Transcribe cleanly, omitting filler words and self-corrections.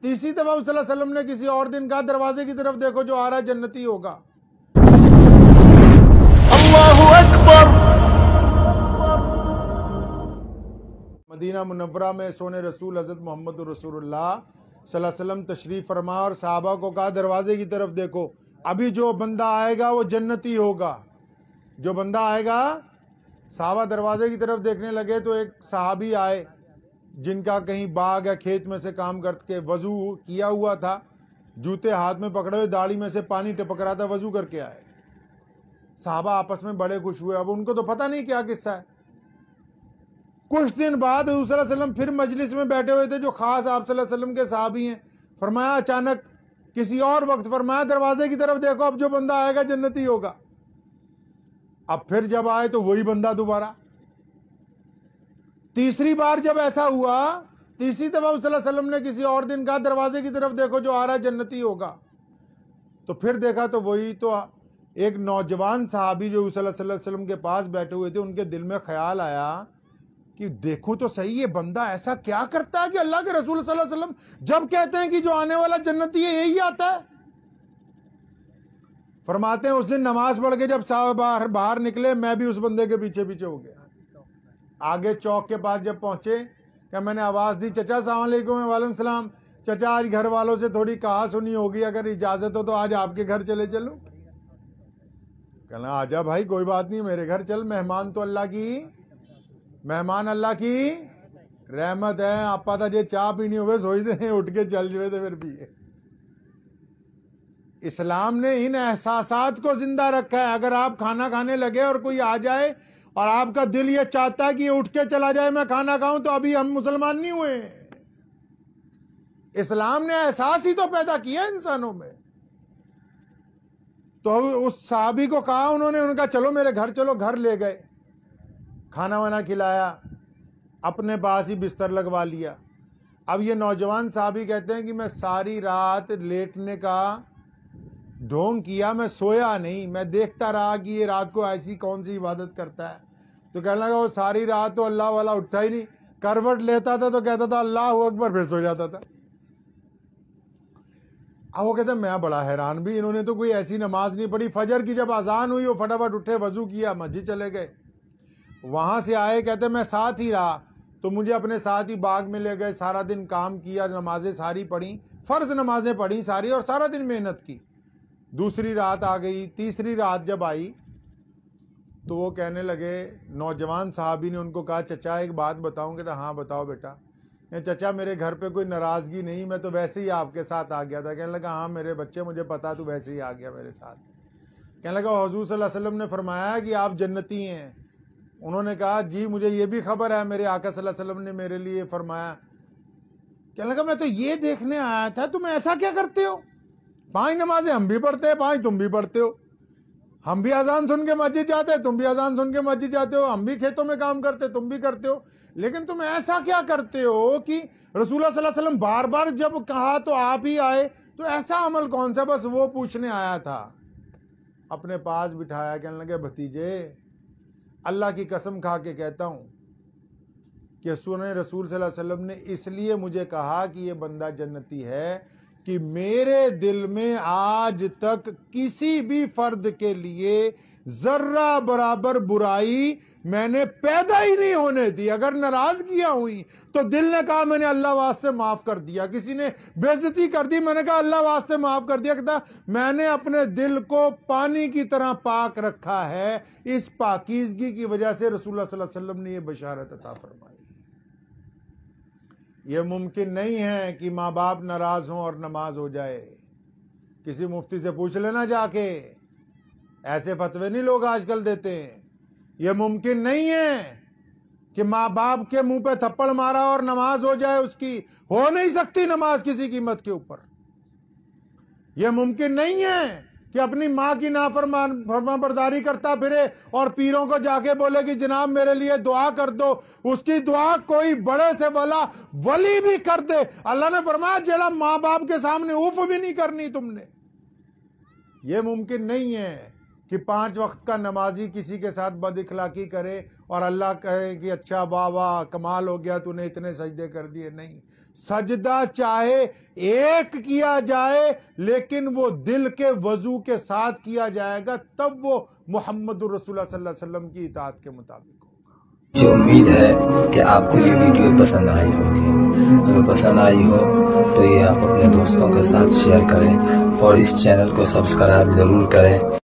تیسری دفعہ صلی اللہ علیہ وسلم نے کسی اور دن کہا دروازے کی طرف دیکھو جو آ رہا ہے جنتی ہوگا۔ اللہ اکبر۔ مدینہ منورہ میں سونے رسول حضرت محمد رسول اللہ صلی اللہ علیہ وسلم تشریف فرما اور صحابہ کو کہا دروازے کی طرف دیکھو، ابھی جو بندہ آئے گا وہ جنتی ہوگا۔ جو بندہ آئے گا، صحابہ دروازے کی طرف دیکھنے لگے تو ایک صحابی آئے جن کا کہیں باغ یا کھیت میں سے کام کر کے وضو کیا ہوا تھا، جوتے ہاتھ میں پکڑے ہوئے، داڑھی میں سے پانی ٹپک رہا تھا، وضو کر کے آئے۔ صحابہ آپس میں بڑے خوش ہوئے، اب ان کو تو پتہ نہیں کیا قصہ ہے۔ کچھ دن بعد حضور صلی اللہ علیہ وسلم پھر مجلس میں بیٹھے ہوئے تھے جو خاص آپ صلی اللہ علیہ وسلم کے صحابی ہیں، فرمایا اچانک کسی اور وقت فرمایا دروازے کی طرف دیکھو، اب جو بندہ آئے گا جنتی ہوگا۔ اب پھر جب آئے تو وہی بندہ دوبارہ۔ تیسری بار جب ایسا ہوا، تیسری دفعہ صلی اللہ علیہ وسلم نے کسی اور دن کہا دروازے کی طرف دیکھو جو آ رہا ہے جنتی ہوگا، تو پھر دیکھا تو وہی تو ایک نوجوان صحابی جو صلی اللہ علیہ وسلم کے پاس بیٹھے ہوئے تھے، ان کے دل میں خیال آیا کہ دیکھو تو صحیح یہ بندہ ایسا کیا کرتا ہے کہ اللہ کے رسول صلی اللہ علیہ وسلم جب کہتے ہیں کہ جو آنے والا جنتی ہے یہی آتا ہے۔ فرماتے ہیں اس دن نماز پڑھ کے جب صحابہ باہر نکلے، میں بھی اس بندے کے پیچھے پیچھے ہو گیا۔ آگے چوک کے پاس جب پہنچے کہ میں نے آواز دی، چچا السلام علیکم۔ وعلیکم السلام۔ چچا آج گھر والوں سے تھوڑی کہا سنی ہوگی، اگر اجازت ہو تو آج آپ کے گھر چلے چلوں۔ کہنا آجا بھائی کوئی بات نہیں، میرے گھر چل، مہمان تو اللہ کی رحمت ہے۔ آپ تا جے چاہ پینی ہوئے سوچ دیں اٹھ کے چل جوئے تو پھر پیئے۔ اسلام نے ان احساسات کو زندہ رکھا ہے۔ اگر آپ کھانا کھانے لگے اور کوئی آ جائے اور آپ کا دل یہ چاہتا ہے کہ یہ اٹھ کے چلا جائے میں کھانا کھاؤں، تو ابھی ہم مسلمان نہیں ہوئے۔ اسلام نے احساس ہی تو پیدا کیا انسانوں میں۔ تو اس صحابی کو کہا، انہوں نے کہا چلو میرے گھر چلو، گھر لے گئے، کھانا وانا کھلایا، اپنے پاس ہی بستر لگوا لیا۔ اب یہ نوجوان صحابی کہتے ہیں کہ میں ساری رات لیٹنے کا ڈھونگ کیا، میں سویا نہیں، میں دیکھتا رہا کہ یہ رات کو ایسی کون سی عبادت کرتا ہے۔ تو کہنے لگا وہ ساری رات تو اللہ والا اٹھا ہی نہیں، کروٹ لیتا تھا تو کہتا تھا اللہ اکبر، پھر سو جاتا تھا۔ اب وہ کہتے ہیں میں بڑا حیران بھی، انہوں نے تو کوئی ایسی نماز نہیں پڑھی۔ فجر کی جب اذان ہوئی وہ فٹافٹ اٹھے، وضو کیا، مسجد چلے گئے۔ وہاں سے آئے، کہتے میں ساتھ ہی رہا تو مجھے اپنے ساتھ ہی باغ میں لے گئے، سارا دن کام کیا، نمازیں ساری پڑھیں، فرض نمازیں پڑھیں ساری، اور سارا دن محنت کی۔ دوسری رات آ گئی، تیسری رات جب آئی تو وہ کہنے لگے، نوجوان صحابی نے ان کو کہا چچا ایک بات بتاؤں؟ کہتا ہاں بتاؤ بیٹا۔ چچا میرے گھر پہ کوئی ناراضگی نہیں، میں تو ویسے ہی آپ کے ساتھ آ گیا تھا۔ کہنے لگا ہاں میرے بچے مجھے پتا تو ویسے ہی آ گیا میرے ساتھ۔ کہنے لگا حضور صلی اللہ علیہ وسلم نے فرمایا کہ آپ جنتی ہیں۔ انہوں نے کہا جی مجھے یہ بھی خبر ہے، میرے آقا صلی اللہ علیہ وسلم نے میرے لیے فرمایا۔ کہنے لگا میں تو یہ دیکھنے آیا تھا تم ایسا کیا کرتے ہو؟ 5 نمازیں ہم بھی پڑھتے ہیں، 5 تم بھی پڑھتے ہو، ہم بھی اذان سن کے مسجد جاتے ہیں، تم بھی اذان سن کے مسجد جاتے ہو، ہم بھی کھیتوں میں کام کرتے تم بھی کرتے ہو، لیکن تم ایسا کیا کرتے ہو کہ رسول اللہ صلی اللہ علیہ وسلم بار بار جب کہا تو آپ ہی آئے، تو ایسا عمل کون سا؟ بس وہ پوچھنے آیا تھا۔ اپنے پاس بٹھایا، کہنے لگے بھتیجے اللہ کی قسم کھا کے کہتا ہوں کہ سنن رسول صلی اللہ علیہ وسلم نے اس لیے مجھے کہا کہ یہ بندہ جنتی ہے کہ میرے دل میں آج تک کسی بھی فرد کے لیے ذرہ برابر برائی میں نے پیدا ہی نہیں ہونے دی۔ اگر ناراضگیاں ہوئی تو دل نے کہا میں نے اللہ واسطے معاف کر دیا، کسی نے بے عزتی کر دی میں نے کہا اللہ واسطے معاف کر دیا، کہتا میں نے اپنے دل کو پانی کی طرح پاک رکھا ہے۔ اس پاکیزگی کی وجہ سے رسول اللہ صلی اللہ علیہ وسلم نے یہ بشارت عطا فرمائی۔ یہ ممکن نہیں ہے کہ ماں باپ ناراض ہوں اور نماز ہو جائے۔ کسی مفتی سے پوچھ لینا جا کے، ایسے فتوے نہیں لوگ آج کل دیتے ہیں۔ یہ ممکن نہیں ہے کہ ماں باپ کے منہ پہ تھپڑ مارا اور نماز ہو جائے اس کی، ہو نہیں سکتی نماز کسی قیمت کے اوپر۔ یہ ممکن نہیں ہے کہ اپنی ماں کی فرما برداری کرتا پھرے اور پیروں کو جا کے بولے کہ جناب میرے لیے دعا کر دو، اس کی دعا کوئی بڑے سے بڑا ولی بھی کر دے۔ اللہ نے فرمایا جیڑا ماں باپ کے سامنے اوف بھی نہیں کرنی تم نے۔ یہ ممکن نہیں ہے کہ 5 وقت کا نمازی کسی کے ساتھ بد اخلاقی کرے اور اللہ کہے کہ اچھا بابا کمال ہو گیا تو نے اتنے سجدے کر دیے. نہیں، سجدہ چاہے ایک کیا جائے لیکن وہ دل کے وضو کے ساتھ کیا جائے گا، تب وہ محمد الرسول اللہ صلی اللہ علیہ وسلم کی اطاعت کے مطابق ہوگا. مجھے امید ہے کہ آپ کو یہ ویڈیو پسند آئی ہوگی. اگر پسند آئی ہو تو یہ آپ اپنے دوستوں کے ساتھ شیئر کریں اور اس چینل کو سبسکرائب ضرور کریں.